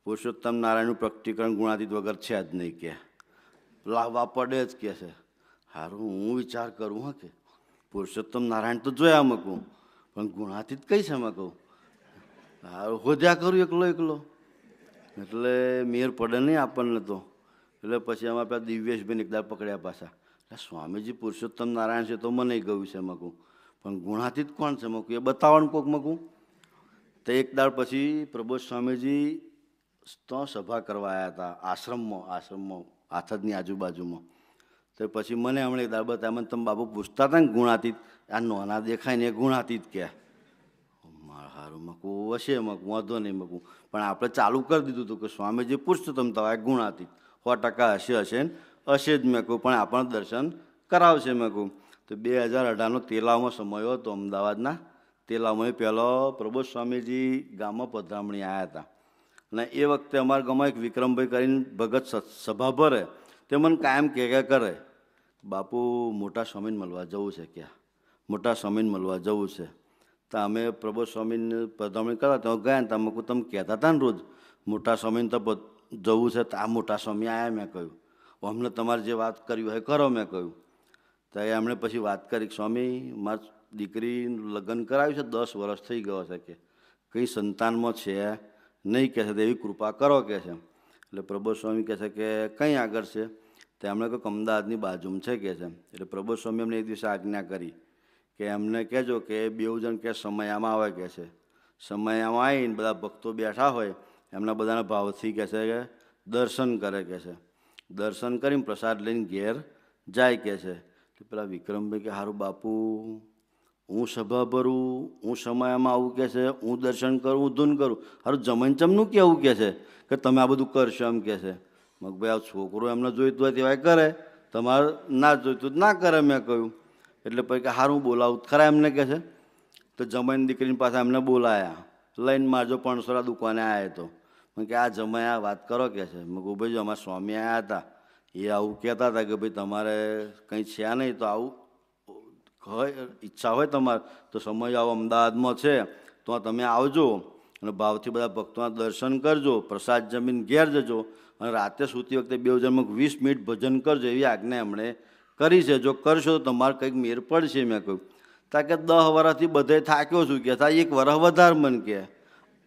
પુરુષોત્તમ નારાયણનું પ્રકટીકરણ ગુણાતીત વગર છે જ નહીં કે લાવવા પડે જ કે છે. સારું હું વિચાર કરું હા કે પુરુષોત્તમ નારાયણ તો જોયા મૂકું પણ ગુણાતીત કઈ છે મેં કહું. સારું હોદ્યા કરું એકલો એકલો એટલે મેર પડે નહીં આપણને તો. એટલે પછી અમે પેલા દિવ્યેશભાઈને એકદાર પકડ્યા પાછા. સ્વામીજી પુરુષોત્તમ નારાયણ છે તો મને ગયું છે મકું પણ ગુણાતીત કોણ છે મકું એ બતાવવાનું કોક મકું. તો એક દાળ પછી પ્રબોધ સ્વામીજી તો સભા કરવા આવ્યા હતા આશ્રમમાં આથદની આજુબાજુમાં. તો પછી મને હમણાં એક દાળ બતાવ્યા. મને તમે બાબુ પૂછતા હતા ને ગુણાતીત આ નોના દેખાય ને એ ગુણાતીત કે સારું મકું હશે મકું વાંધો નહીં મકું પણ આપણે ચાલુ કરી દીધું હતું કે સ્વામીજી પૂછતું તમે તમારે ગુણાતીત 100% હશે ને હશે જ મેં કહું પણ આપણને દર્શન કરાવશે મેં કહું. તો 2018નો તેલાવમાં સમય હતો અમદાવાદના તેલાવમાં પહેલો પ્રબોધ સ્વામીજી ગામમાં પધરામણી આવ્યા હતા. અને એ વખતે અમારા ગામમાં એક વિક્રમભાઈ કરીને ભગત સભા ભરે તે મને કાયમ કહે કરે બાપુ મોટા સ્વામીને મળવા જવું છે ક્યાં મોટા સ્વામીને મળવા જવું છે. તો અમે પ્રબોધ સ્વામીને પધરામણી કરવા ત્યાં ગયા ને તમે તમે કહેતા હતા ને રોજ મોટા સ્વામીને તો જવું છે તો આ મોટા સ્વામી આવ્યા મેં કહ્યું અમને તમારે જે વાત કરી હોય કરો મેં કહ્યું. તો એમણે પછી વાત કરી સ્વામી મારી દીકરી લગ્ન કરાવ્યું છે 10 વર્ષ થઈ ગયો છે કે કંઈ સંતાનમાં છે નહીં કહે છે તો એવી કૃપા કરો કે છે. એટલે પ્રબોધ સ્વામી કહે છે કે કંઈ આગળ છે તો એમણે કંઈક અમદાવાદની બાજુમાં છે કે છે. એટલે પ્રબોધ સ્વામી એમને એક દિવસે આજ્ઞા કરી કે એમને કહેજો કે બેઉ જણ કે સમયામાં આવે કે છે. સમયામાં આવીને બધા ભક્તો બેઠા હોય એમના બધાના ભાવથી કહે છે કે દર્શન કરે કે છે. દર્શન કરીને પ્રસાદ લઈને ઘેર જાય કે છે. પેલા વિક્રમભાઈ કે સારું બાપુ હું સભા ભરું હું સમયમાં આવું કે છે હું દર્શન કરું હું ધૂન કરું સારું જમણ ચમનું કેવું કે છે કે તમે આ બધું કરશો એમ કે છે. મગ ભાઈ આ છોકરો એમને જોઈતું હોય તેવાય કરે તમારે ના જોઈતું ના કરે મેં કહ્યું. એટલે પછી કે સારું બોલાવું ખરા એમને કહે છે. તો જમાઈની દીકરીની પાસે એમને બોલાયા લઈને મારજો પણસોરા દુકાને આવ્યા તો મને કે આ જમાઈ આ વાત કરો કે છે. મેં કહું ભાઈ જો અમારા સ્વામી આવ્યા હતા એ આવું કહેતા હતા કે ભાઈ તમારે કંઈ છે નહીં તો આવું હોય ઈચ્છા હોય તમારે તો સમય આવો અમદાવાદમાં છે તો તમે આવજો અને ભાવથી બધા ભક્તોના દર્શન કરજો પ્રસાદ જમીન ઘેર જજો અને રાતે સૂતી વખતે 2 જણમાં 20 મિનિટ ભજન કરજો એવી આજ્ઞા એમણે કરી છે. જો કરશો તો તમારે કંઈક મેર પડશે મેં કહ્યું. તા કે 10 વર્ષથી બધે થાક્યો છું કે તા 1 વર્ષ વધારે મને કહે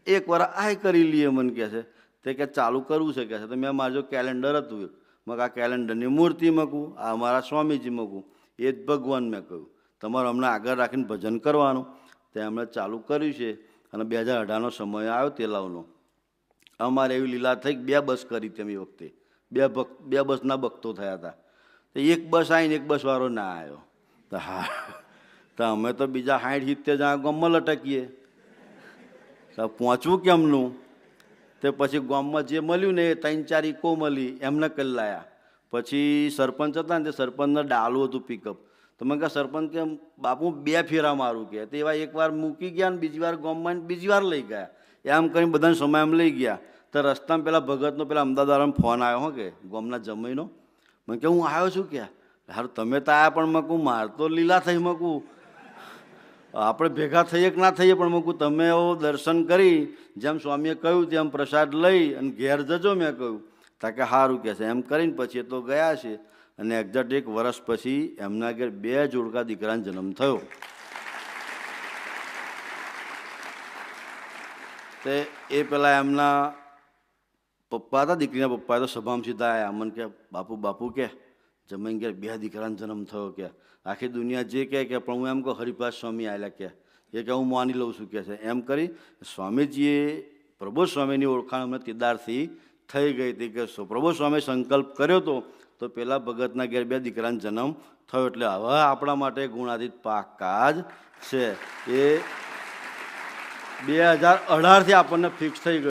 1 વર્ષ આ કરી લઈએ મને કહે છે. તે કે ચાલુ કરવું છે કે છે. તો મેં મારું જો કેલેન્ડર હતું મગ આ કેલેન્ડરની મૂર્તિ મૂકું આ મારા સ્વામીજી મૂકું એ જ ભગવાન મેં કહ્યું તમારે અમને આગળ રાખીને ભજન કરવાનું. તે એમણે ચાલુ કર્યું છે અને 2018નો સમય આવ્યો તેલાવનો. અમારે એવી લીલા થઈ 2 બસ કરી તેમ એ વખતે 2 બસના ભક્તો થયા હતા. તો 1 બસ આવીને 1 બસવાળો ના આવ્યો. તો હા તો અમે તો બીજા 60-70 જણા ગામમાં લટકીએ તો પહોંચવું કેમનું. તે પછી ગામમાં જે મળ્યું ને એ 3-4 ઇકો મળી એમને કરી લાયા. પછી સરપંચ હતા ને તે સરપંચને ડાલું હતું પિકઅપ. તો મેં કહ્યું સરપંચ કે બાપુ 2 ફેરા મારું કે તે એવા 1 વાર મૂકી ગયા ને બીજી વાર ગામમાં બીજી વાર લઈ ગયા એમ કરીને બધાને સમય એમ લઈ ગયા. તો રસ્તામાં પેલા ભગતનો પેલા અમદાવાદવાળાનો ફોન આવ્યો હો કે ગામના જમાઈનો. મેં કે હું આવ્યો છું કે હારું તમે તો આવ્યા પણ મકું માર તો લીલા થઈ મકું આપણે ભેગા થઈએ કે ના થઈએ પણ મકું તમે દર્શન કરી જેમ સ્વામીએ કહ્યું તેમ પ્રસાદ લઈ અને ઘેર જજો મેં કહ્યું. તાકે સારું કહે છે એમ કરીને પછી એ તો ગયા છે અને એક્ઝેક્ટ 1 વર્ષ પછી એમના ઘેર 2 જોડકા દીકરાનો જન્મ થયો. તે એ પેલા એમના પપ્પા હતા દીકરીના પપ્પા તો સભામાં સીધા આવ્યા મને કે બાપુ કે જમીન ઘેર 2 દીકરાનો જન્મ થયો કે આખી દુનિયા જે કહે પણ હું એમ કહું હરિપ્રસાદ સ્વામી આવેલા કે એ કે હું માની લઉં છું કે છે. એમ કરી સ્વામીજીએ પ્રબોધ સ્વામીની ઓળખાણ અમને તેદારથી થઈ ગઈ હતી કે પ્રબોધ સ્વામીએ સંકલ્પ કર્યો હતો તો પેલા ભગતના ઘેર 2 દીકરાનો જન્મ થયો એટલે હવે આપણા માટે ગુણાતીત પાક્કા જ છે. એ 2018થી આપણને ફિક્સ થઈ ગયું.